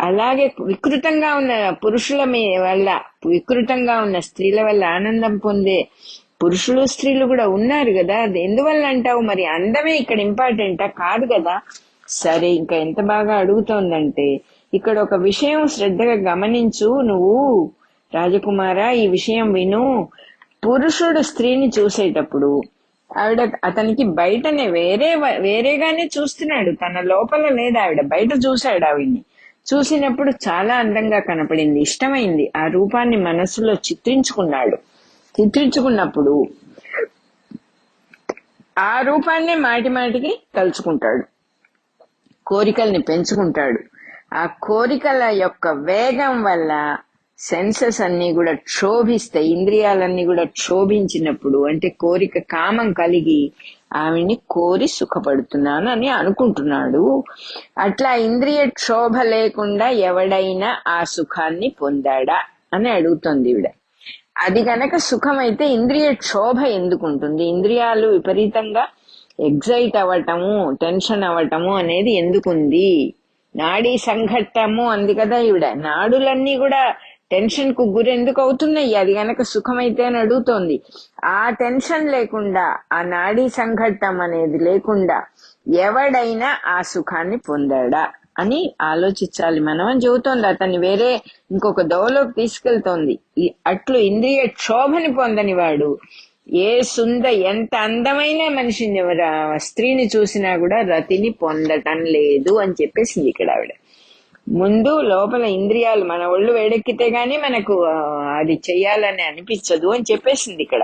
అలాగే వికృతంగా ఉన్న పురుషుల వల్ల, వికృతంగా ఉన్న స్త్రీల వల్ల ఆనందం పొందే పురుషులు స్త్రీలు కూడా ఉన్నారు కదా. అది ఎందువల్ల అంటావు? మరి అందమే ఇక్కడ ఇంపార్టెంటా? కాదు కదా. సరే, ఇంకా ఎంత బాగా అడుగుతోందంటే, ఇక్కడ ఒక విషయం శ్రద్ధగా గమనించు నువ్వు రాజకుమారా, ఈ విషయం విను. పురుషుడు స్త్రీని చూసేటప్పుడు అతనికి బయటనే వేరేగానే చూస్తున్నాడు, తన లోపల లేదు. ఆవిడ బయట చూశాడు, ఆవిడ్ని చూసినప్పుడు చాలా అందంగా కనపడింది, ఇష్టమైంది. ఆ రూపాన్ని మనస్సులో చిత్రించుకున్నాడు. చిత్రించుకున్నప్పుడు ఆ రూపాన్నే మాటి మాటికి తలుచుకుంటాడు, కోరికల్ని పెంచుకుంటాడు. ఆ కోరికల యొక్క వేగం వల్ల సెన్సెస్ అన్ని కూడా క్షోభిస్తాయి, ఇంద్రియాలన్నీ కూడా క్షోభించినప్పుడు, అంటే కోరిక కామం కలిగి ఆవిడ్ని కోరి సుఖపడుతున్నాను అని అనుకుంటున్నాడు. అట్లా ఇంద్రియ క్షోభ లేకుండా ఎవడైనా ఆ సుఖాన్ని పొందాడా అని అడుగుతోంది ఈవిడ. అది గనక సుఖమైతే ఇంద్రియ క్షోభ ఎందుకుంటుంది? ఇంద్రియాలు విపరీతంగా ఎగ్జైట్ అవ్వటము, టెన్షన్ అవ్వటము అనేది ఎందుకుంది? నాడీ సంఘట్టము అంది కదా ఈవిడ. నాడులన్నీ కూడా టెన్షన్ కు గురెందుకు అవుతున్నాయి? అది గనక సుఖమైతే అని అడుగుతోంది. ఆ టెన్షన్ లేకుండా, ఆ నాడీ సంఘట్టం అనేది లేకుండా ఎవడైనా ఆ సుఖాన్ని పొందాడా అని ఆలోచించాలి మనం అని చెబుతోంది. అతన్ని వేరే ఇంకొక దోవలోకి తీసుకెళ్తోంది. అట్లు ఇంద్రియ క్షోభని పొందని వాడు ఎంత అందమైన మనిషిని, స్త్రీని చూసినా కూడా రతిని పొందటం లేదు అని చెప్పేసింది ఇక్కడ ఆవిడ. ముందు లోపల ఇంద్రియాలు, మన ఒళ్ళు వేడెక్కితే గానీ మనకు అది చెయ్యాలని అనిపించదు అని చెప్పేసింది ఇక్కడ.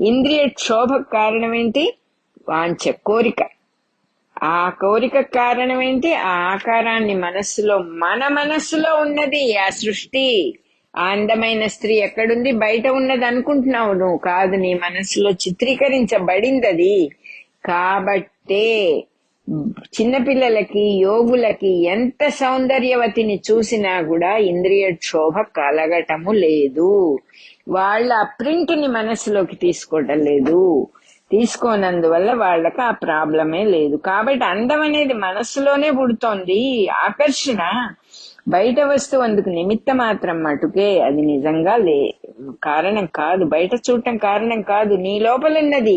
ఇంద్రియ క్షోభకు కారణం ఏంటి? వాంఛ, కోరిక. ఆ కోరిక కారణం ఏంటి? ఆ ఆకారాన్ని మన మనస్సులో ఉన్నది ఆ సృష్టి. ఆ అందమైన స్త్రీ ఎక్కడుంది? బయట ఉన్నది అనుకుంటున్నావు నువ్వు, కాదు, నీ మనస్సులో చిత్రీకరించబడింది అది. కాబట్టే చిన్నపిల్లలకి, యోగులకి ఎంత సౌందర్యవతిని చూసినా కూడా ఇంద్రియ క్షోభ కలగటము లేదు. వాళ్ళ ప్రింట్ ని మనస్సులోకి తీసుకోవటం లేదు. తీసుకోనందువల్ల వాళ్ళకి ఆ ప్రాబ్లమే లేదు. కాబట్టి అందం అనేది మనస్సులోనే పుడుతోంది. ఆకర్షణ బయట వస్తువు అందుకు నిమిత్త మాత్రం మటుకే, అది నిజంగా కారణం కాదు. బయట చూడటం కారణం కాదు, నీ లోపలున్నది.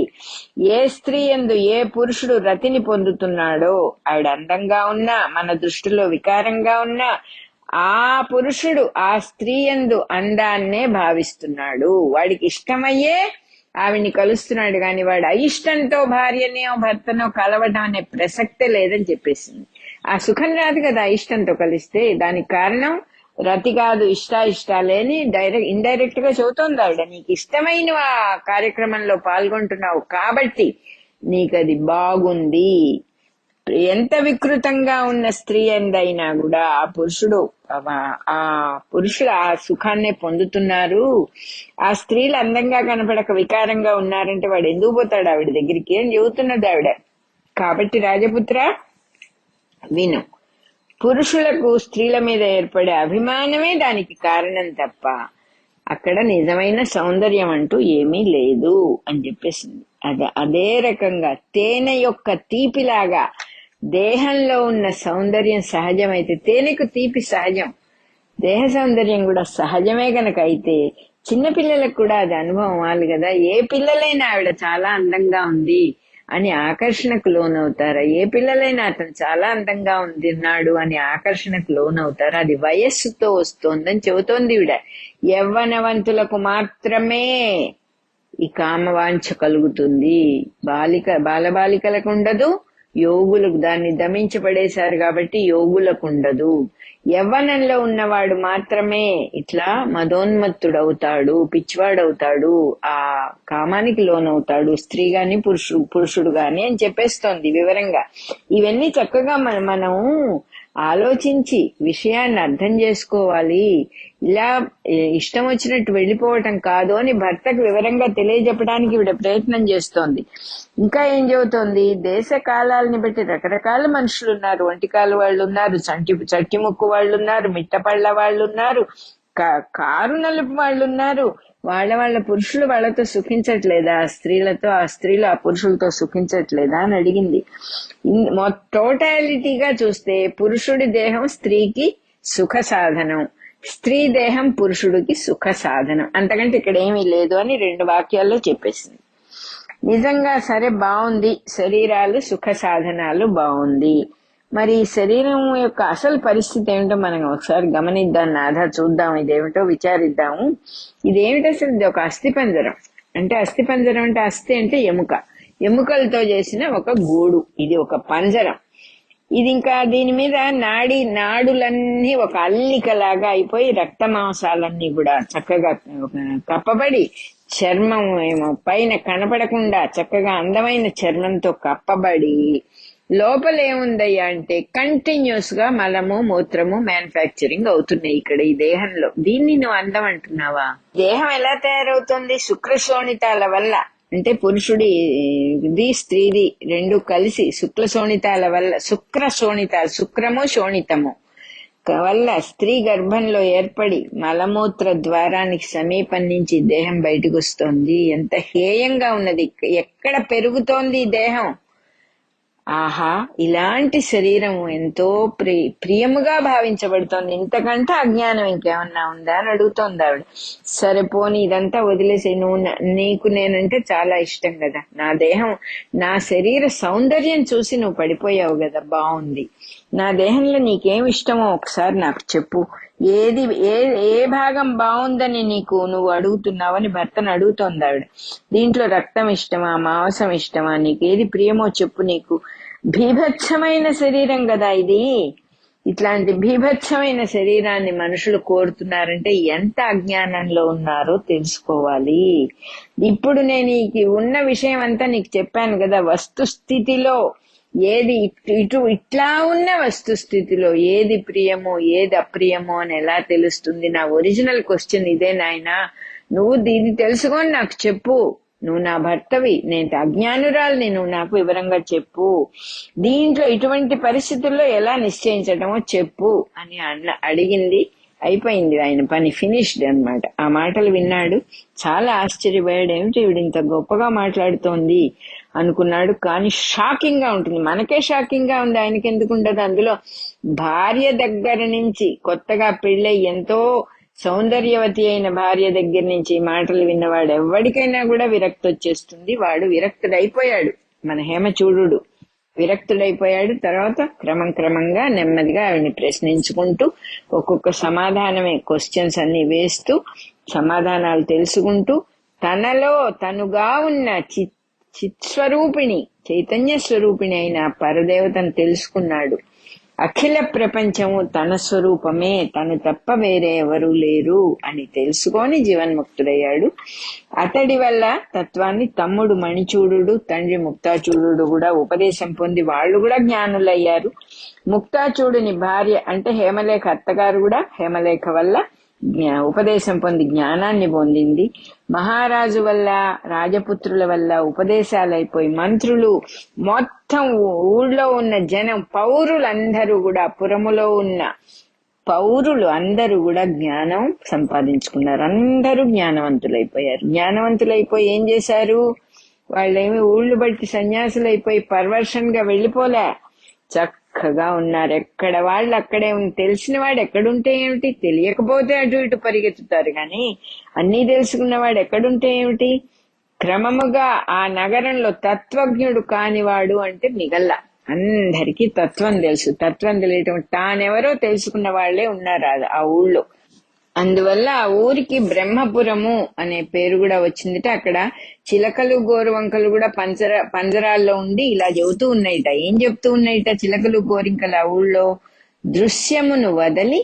ఏ స్త్రీ యందు ఏ పురుషుడు రతిని పొందుతున్నాడో, ఆవిడ అందంగా ఉన్నా, మన దృష్టిలో వికారంగా ఉన్నా, ఆ పురుషుడు ఆ స్త్రీ యందు అందాన్నే భావిస్తున్నాడు. వాడికి ఇష్టమయ్యే ఆవిడ్ని కలుస్తున్నాడు గాని వాడు అయిష్టంతో భార్యనో భర్తనో కలవడం అనే ప్రసక్తే లేదని చెప్పేసింది. ఆ సుఖం రాదు కదా ఇష్టంతో కలిస్తే. దానికి కారణం రతి కాదు, ఇష్టాలేని ఇండైరెక్ట్ గా చెబుతోంది ఆవిడ. నీకు ఇష్టమైన ఆ కార్యక్రమంలో పాల్గొంటున్నావు కాబట్టి నీకు అది బాగుంది. ఎంత వికృతంగా ఉన్న స్త్రీ ఎందైనా కూడా ఆ పురుషుడు ఆ సుఖాన్నే పొందుతున్నారు. ఆ స్త్రీలు అందంగా కనపడక వికారంగా ఉన్నారంటే వాడు ఎందుకు పోతాడు ఆవిడ దగ్గరికి అని చెబుతున్నది ఆవిడ. కాబట్టి రాజపుత్ర విను, పురుషులకు స్త్రీల మీద ఏర్పడే అభిమానమే దానికి కారణం తప్ప అక్కడ నిజమైన సౌందర్యం అంటూ ఏమీ లేదు అని చెప్పేసింది. అదే రకంగా తేనె యొక్క తీపిలాగా దేహంలో ఉన్న సౌందర్యం సహజమైతే, తేనెకు తీపి సహజం, దేహ సౌందర్యం కూడా సహజమే గనక అయితే చిన్నపిల్లలకు కూడా అది అనుభవం అవ్వాలి కదా. ఏ పిల్లలైనా ఆవిడ చాలా అందంగా ఉంది అని ఆకర్షణకు లోనవుతారా? ఏ పిల్లలైనా అతను చాలా అందంగా ఉన్నాడు అని ఆకర్షణకు లోనవుతారా? అది వయస్సుతో వస్తోందని చెబుతోంది ఈవిడ. యవ్వనవంతులకు మాత్రమే ఈ కామవాంఛ కలుగుతుంది, బాలబాలికలకు ఉండదు, యోగులకు దాన్ని దమించి పడేశారు కాబట్టి యోగులకు ఉండదు. యవ్వనంలో ఉన్నవాడు మాత్రమే ఇట్లా మదోన్మత్తుడవుతాడు, పిచ్చివాడవుతాడు, ఆ కామానికి లోనవుతాడు, స్త్రీ గాని పురుషుడు గాని అని చెప్పేస్తోంది వివరంగా. ఇవన్నీ చక్కగా మనం ఆలోచించి విషయాన్ని అర్థం చేసుకోవాలి. ఇలా ఇష్టం వచ్చినట్టు వెళ్ళిపోవటం కాదు అని భర్తకు వివరంగా తెలియజెప్పడానికి ఈవిడ ప్రయత్నం చేస్తోంది. ఇంకా ఏం చెబుతోంది, దేశ కాలాలని బట్టి రకరకాల మనుషులు ఉన్నారు. ఒంటికాలు వాళ్ళు ఉన్నారు, చట్టి ముక్కు వాళ్ళు ఉన్నారు, మిట్టపళ్ళ వాళ్ళు ఉన్నారు, కారు నలుపు వాళ్ళు ఉన్నారు. వాళ్ళ పురుషులు వాళ్ళతో సుఖించట్లేదా, స్త్రీలతో ఆ స్త్రీలు ఆ పురుషులతో సుఖించట్లేదా అని అడిగింది. టోటాలిటీగా చూస్తే పురుషుడి దేహం స్త్రీకి సుఖ సాధనం, స్త్రీ దేహం పురుషుడికి సుఖ సాధనం, అంతకంటే ఇక్కడ ఏమీ లేదు అని 2 వాక్యాల్లో చెప్పేసింది. నిజంగా సరే, బాగుంది, శరీరాలు సుఖ సాధనాలు బాగుంది. మరి శరీరం యొక్క అసలు పరిస్థితి ఏమిటో మనం ఒకసారి గమనిద్దాం, నాథ చూద్దాం, ఇదేమిటో విచారిద్దాము. ఇదేమిటి అసలు? ఇది ఒక అస్థిపంజరం. అంటే అస్థిపంజరం అంటే అస్థి అంటే ఎముక, ఎముకలతో చేసిన ఒక గూడు. ఇది ఒక పంజరం. ఇది ఇంకా దీని మీద నాడులన్నీ ఒక అల్లికలాగా అయిపోయి రక్త మాంసాలన్నీ కూడా చక్కగా కప్పబడి, చర్మం ఏమో పైన కనపడకుండా చక్కగా అందమైన చర్మంతో కప్పబడి, లోపల ఏముందయ్యా అంటే కంటిన్యూస్ గా మలము మూత్రము మ్యానుఫ్యాక్చరింగ్ అవుతున్నాయి ఇక్కడ ఈ దేహంలో. దీన్ని నువ్వు అందం అంటున్నావా? దేహం ఎలా తయారవుతుంది? శుక్రశోణితాల వల్ల. అంటే పురుషుడిది స్త్రీది రెండు కలిసి శుక్ల శోణితాల వల్ల, శుక్రము శోణితము వల్ల స్త్రీ గర్భంలో ఏర్పడి మలమూత్ర ద్వారానికి సమీపం నుంచి దేహం బయటకు వస్తోంది. ఎంత హేయంగా ఉన్నది! ఎక్కడ పెరుగుతోంది ఈ దేహం? ఆహా, ఇలాంటి శరీరం ఎంతో ప్రియముగా భావించబడుతోంది. ఇంతకంటే అజ్ఞానం ఇంకేమన్నా ఉందా అని అడుగుతోంది ఆవిడ. సరే పోనీ, ఇదంతా వదిలేసి, నీకు నేనంటే చాలా ఇష్టం కదా, నా దేహం, నా శరీర సౌందర్యం చూసి నువ్వు పడిపోయావు కదా, బాగుంది. నా దేహంలో నీకేం ఇష్టమో ఒకసారి నాకు చెప్పు. ఏది ఏ భాగం బాగుందని నువ్వు అడుగుతున్నావని భర్తను అడుగుతోంది ఆవిడ. దీంట్లో రక్తం ఇష్టమా, మాంసం ఇష్టమా, నీకేది ప్రియమో చెప్పు. నీకు భీభత్సమైన శరీరం కదా ఇది. ఇట్లాంటి భీభత్సమైన శరీరాన్ని మనుషులు కోరుతున్నారంటే ఎంత అజ్ఞానంలో ఉన్నారో తెలుసుకోవాలి. ఇప్పుడు నేను ఉన్న విషయం అంతా నీకు చెప్పాను కదా, వస్తుస్థితిలో ఏది ఇట్లా ఉన్న వస్తుస్థితిలో ఏది ప్రియమో ఏది అప్రియమో అని ఎలా తెలుస్తుంది? నా ఒరిజినల్ క్వశ్చన్ ఇదే నాయనా. నువ్వు దీన్ని తెలుసుకొని నాకు చెప్పు. నువ్వు నా భర్తవి, నేను అజ్ఞానురాల్ని, నువ్వు నాకు వివరంగా చెప్పు. దీంట్లో ఇటువంటి పరిస్థితుల్లో ఎలా నిశ్చయించటమో చెప్పు అని అడిగింది. అయిపోయింది, ఆయన పని ఫినిష్డ్ అన్నమాట. ఆ మాటలు విన్నాడు, చాలా ఆశ్చర్యపోయాడు. ఏమిటి ఈవిడ ఇంత గొప్పగా మాట్లాడుతోంది అనుకున్నాడు. కానీ షాకింగ్ గా ఉంటుంది, మనకే షాకింగ్ గా ఉంది, ఆయనకి ఎందుకు ఉండదు? అందులో భార్య దగ్గర నుంచి, కొత్తగా పెళ్ళై ఎంతో సౌందర్యవతి అయిన భార్య దగ్గర నుంచి మాటలు విన్నవాడు ఎవరికైనా కూడా విరక్తి వచ్చేస్తుంది. వాడు విరక్తుడైపోయాడు. మన హేమచూడు విరక్తుడైపోయాడు. తర్వాత క్రమంగా నెమ్మదిగా ఆవిడ్ని ప్రశ్నించుకుంటూ ఒక్కొక్క సమాధానమే, క్వశ్చన్స్ అన్ని వేస్తూ సమాధానాలు తెలుసుకుంటూ తనలో తనుగా ఉన్న చిత్స్వరూపిణి, చైతన్య స్వరూపిణి అయిన పరదేవతను తెలుసుకున్నాడు. అఖిల ప్రపంచము తన స్వరూపమే, తను తప్ప వేరే ఎవరూ లేరు అని తెలుసుకొని జీవన్ముక్తుడయ్యాడు. అతడి వల్ల తత్వాన్ని తమ్ముడు మణిచూడు, తండ్రి ముక్తాచూడు కూడా ఉపదేశం పొంది వాళ్ళు కూడా జ్ఞానులయ్యారు. ముక్తాచూడుని భార్య అంటే హేమలేఖ అత్తగారు కూడా హేమలేఖ వల్ల ఉపదేశం పొంది జ్ఞానాన్ని పొందింది. మహారాజు వల్ల, రాజపుత్రుల వల్ల ఉపదేశాలైపోయి మంత్రులు, మొత్తం ఊళ్ళో ఉన్న జనం, పౌరులందరూ కూడా, పురములో ఉన్న పౌరులు అందరూ కూడా జ్ఞానం సంపాదించుకున్నారు. అందరూ జ్ఞానవంతులైపోయారు. జ్ఞానవంతులైపోయి ఏం చేశారు? వాళ్ళేమి ఊళ్ళు బట్టి సన్యాసులైపోయి పర్వర్షన్ గా వెళ్ళిపోలే, చక్కగా ఉన్నారు. ఎక్కడ వాళ్ళు అక్కడే తెలిసిన వాడు ఎక్కడుంటే ఏమిటి, తెలియకపోతే అటు ఇటు పరిగెత్తుతారు. కానీ అన్నీ తెలుసుకున్నవాడు ఎక్కడుంటే ఏమిటి? క్రమముగా ఆ నగరంలో తత్వజ్ఞుడు కానివాడు అంటే మిగల్ల. అందరికీ తత్వం తెలుసు. తత్వం తెలియటం, తానెవరో తెలుసుకున్న వాళ్లే ఉన్నారు ఆ ఊళ్ళో. అందువల్ల ఆ ఊరికి బ్రహ్మపురము అనే పేరు కూడా వచ్చిందిట. అక్కడ చిలకలు గోరువంకలు కూడా పంజరాల్లో ఉండి ఇలా చెబుతూ ఉన్నాయిట. ఏం చెప్తూ ఉన్నాయిట చిలకలు గోరింకలు ఆ ఊళ్ళో? దృశ్యమును వదలి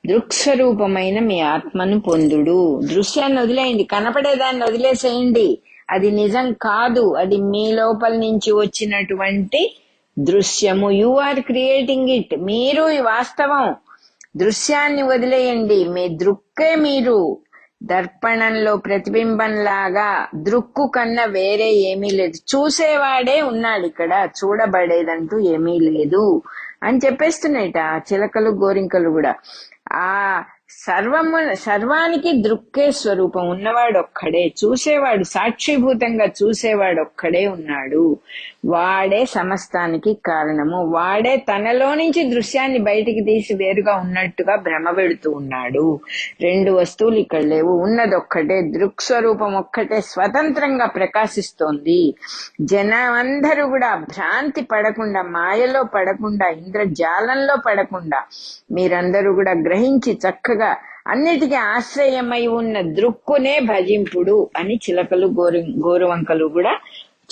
దృక్స్వరూపమైన మీ ఆత్మను పొందుడు. దృశ్యాన్ని వదిలేయండి, కనపడేదాన్ని వదిలేసేయండి. అది నిజం కాదు, అది మీ లోపల నుంచి వచ్చినటువంటి దృశ్యము. You are creating it. మీరు ఈ వాస్తవం. దృశ్యాన్ని వదిలేయండి, మీ దృక్కే మీరు. దర్పణంలో ప్రతిబింబంలాగా దృక్కు కన్నా వేరే ఏమీ లేదు. చూసేవాడే ఉన్నాడు ఇక్కడ, చూడబడేదంటూ ఏమీ లేదు అని చెప్పేస్తున్నాయిట చిలకలు గోరింకలు కూడా. ఆ సర్వానికి దృక్కే స్వరూపం ఉన్నవాడు ఒక్కడే, చూసేవాడు సాక్షిభూతంగా చూసేవాడు ఒక్కడే ఉన్నాడు. వాడే సమస్తానికి కారణము. వాడే తనలో నుంచి దృశ్యాన్ని బయటికి తీసి వేరుగా ఉన్నట్టుగా భ్రమ పెడుతూ ఉన్నాడు. రెండు వస్తువులు ఇక్కడ లేవు, ఉన్నదొక్కటే, దృక్ స్వరూపం ఒక్కటే స్వతంత్రంగా ప్రకాశిస్తోంది. జనమందరూ కూడా భ్రాంతి పడకుండా, మాయలో పడకుండా, ఇంద్రజాలంలో పడకుండా మీరందరూ కూడా గ్రహించి చక్కగా అన్నిటికీ ఆశ్రయమై ఉన్న దృక్కునే భజింపుడు అని చిలకలు గోరువంకలు కూడా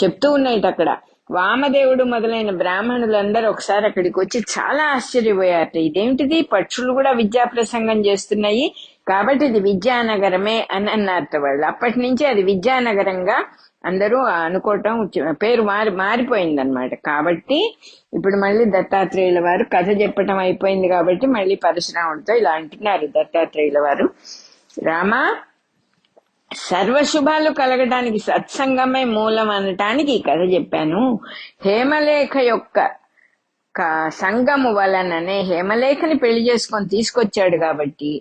చెప్తూ ఉన్నాయిట అక్కడ. వామదేవుడు మొదలైన బ్రాహ్మణులందరూ ఒకసారి అక్కడికి వచ్చి చాలా ఆశ్చర్యపోయారట. ఇదేమిటిది, పక్షులు కూడా విద్యా ప్రసంగం చేస్తున్నాయి కాబట్టి ఇది విద్యానగరమే అని అన్నారట వాళ్ళు. అప్పటి నుంచి అది విద్యానగరంగా అందరూ అనుకోవటం, పేరు మారిపోయిందనమాట. కాబట్టి ఇప్పుడు మళ్ళీ దత్తాత్రేయుల వారు కథ చెప్పటం అయిపోయింది కాబట్టి మళ్ళీ పరశురాముడితో ఇలా అంటున్నారు దత్తాత్రేయుల వారు. రామా, సర్వశుభాలు కలగడానికి సత్సంగమే మూలం అనటానికి ఈ కథ చెప్పాను. హేమలేఖ యొక్క సంగము వలననే, హేమలేఖని పెళ్లి చేసుకొని తీసుకొచ్చాడు కాబట్టి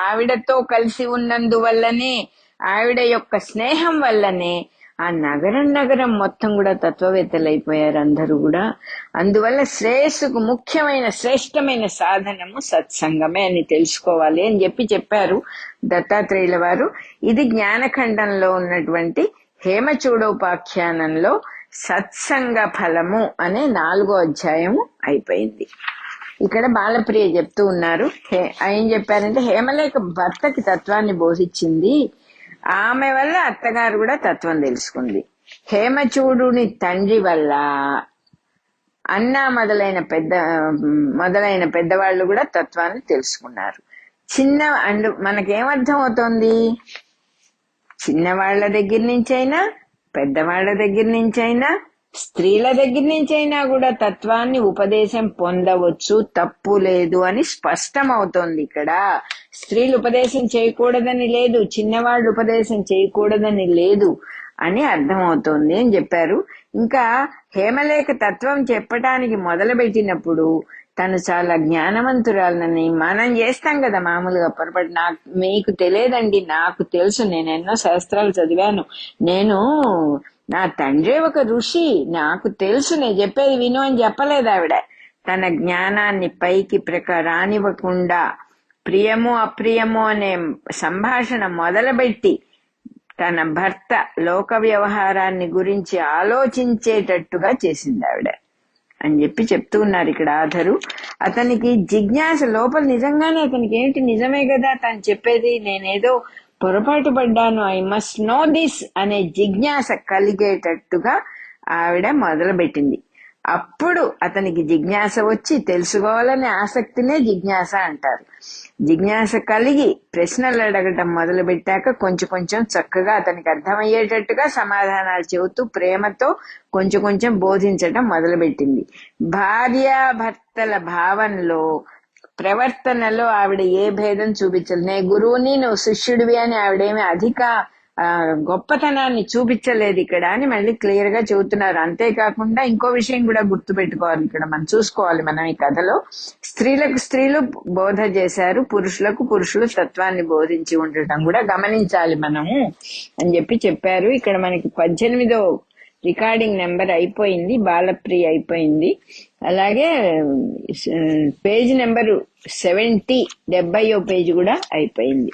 ఆవిడతో కలిసి ఉన్నందువల్లనే, ఆవిడ యొక్క స్నేహం వల్లనే ఆ నగరం మొత్తం కూడా తత్వవేత్తలైపోయారు అందరూ కూడా. అందువల్ల శ్రేయస్సుకు ముఖ్యమైన శ్రేష్టమైన సాధనము సత్సంగమే అని తెలుసుకోవాలి అని చెప్పారు దత్తాత్రేయుల వారు. ఇది జ్ఞానఖండంలో ఉన్నటువంటి హేమచూడోపాఖ్యానంలో సత్సంగ ఫలము అనే 4వ అధ్యాయము అయిపోయింది. ఇక్కడ బాలప్రియ చెప్తూ ఉన్నారు. ఏం చెప్పారంటే, హేమలేఖ భర్తకి తత్వాన్ని బోధించింది, ఆమె వల్ల అత్తగారు కూడా తత్వం తెలుసుకుంది. హేమచూడుని తండ్రి వల్ల అన్న మొదలైన పెద్దవాళ్ళు కూడా తత్వాన్ని తెలుసుకున్నారు. మనకేమర్థం అవుతోంది, చిన్నవాళ్ల దగ్గర నుంచైనా, పెద్దవాళ్ల దగ్గర నుంచైనా, స్త్రీల దగ్గర నుంచైనా కూడా తత్వాన్ని ఉపదేశం పొందవచ్చు, తప్పు లేదు అని స్పష్టం అవుతోంది ఇక్కడ. స్త్రీలు ఉపదేశం చేయకూడదని లేదు, చిన్నవాళ్ళు ఉపదేశం చేయకూడదని లేదు అని అర్థమవుతోంది అని చెప్పారు. ఇంకా హేమలేఖ తత్వం చెప్పటానికి మొదలుపెట్టినప్పుడు తను చాలా జ్ఞానవంతురాలని, మనం చేస్తాం కదా మామూలుగా పొరపాటు, మీకు తెలియదండి, నాకు తెలుసు, నేను ఎన్నో శాస్త్రాలు చదివాను, నా తండ్రి ఒక ఋషి, నాకు తెలుసు, నేను చెప్పేది విను అని చెప్పలేదు ఆవిడ. తన జ్ఞానాన్ని పైకి రానివ్వకుండా ప్రియము అప్రియము అనే సంభాషణ మొదలుపెట్టి తన భర్త లోక వ్యవహారాన్ని గురించి ఆలోచించేటట్టుగా చేసింది ఆవిడ అని చెప్తూ ఉన్నారు ఇక్కడ ఆధరు. అతనికి జిజ్ఞాస లోపల, నిజంగానే అతనికి ఏంటి, నిజమే కదా తను చెప్పేది, నేనేదో పొరపాటు పడ్డాను, ఐ మస్ట్ నో దిస్ అనే జిజ్ఞాస కలిగేటట్టుగా ఆవిడ మొదలుపెట్టింది. అప్పుడు అతనికి జిజ్ఞాస వచ్చి తెలుసుకోవాలనే ఆసక్తినే జిజ్ఞాస అంటారు. జిజ్ఞాస కలిగి ప్రశ్నలు అడగటం మొదలు పెట్టాక కొంచెం చక్కగా అతనికి అర్థమయ్యేటట్టుగా సమాధానాలు చెబుతూ ప్రేమతో కొంచెం బోధించటం మొదలుపెట్టింది. భార్యాభర్తల భావంలో, ప్రవర్తనలో ఆవిడ ఏ భేదం చూపించదు. నే గురువుని, నువ్వు శిష్యుడివి అని ఆవిడేమి అధిక గొప్పతనాన్ని చూపించలేదు ఇక్కడ అని మళ్ళీ క్లియర్ గా చెబుతున్నారు. అంతేకాకుండా ఇంకో విషయం కూడా గుర్తు పెట్టుకోవాలి ఇక్కడ, మనం చూసుకోవాలి. మనం ఈ కథలో స్త్రీలకు స్త్రీలు బోధ చేశారు, పురుషులకు పురుషులు తత్వాన్ని బోధించి ఉండటం కూడా గమనించాలి మనము అని చెప్పారు. ఇక్కడ మనకి 18వ రికార్డింగ్ నెంబర్ అయిపోయింది, బాలప్రియ అయిపోయింది. అలాగే పేజ్ నెంబరు 70 పేజ్ కూడా అయిపోయింది.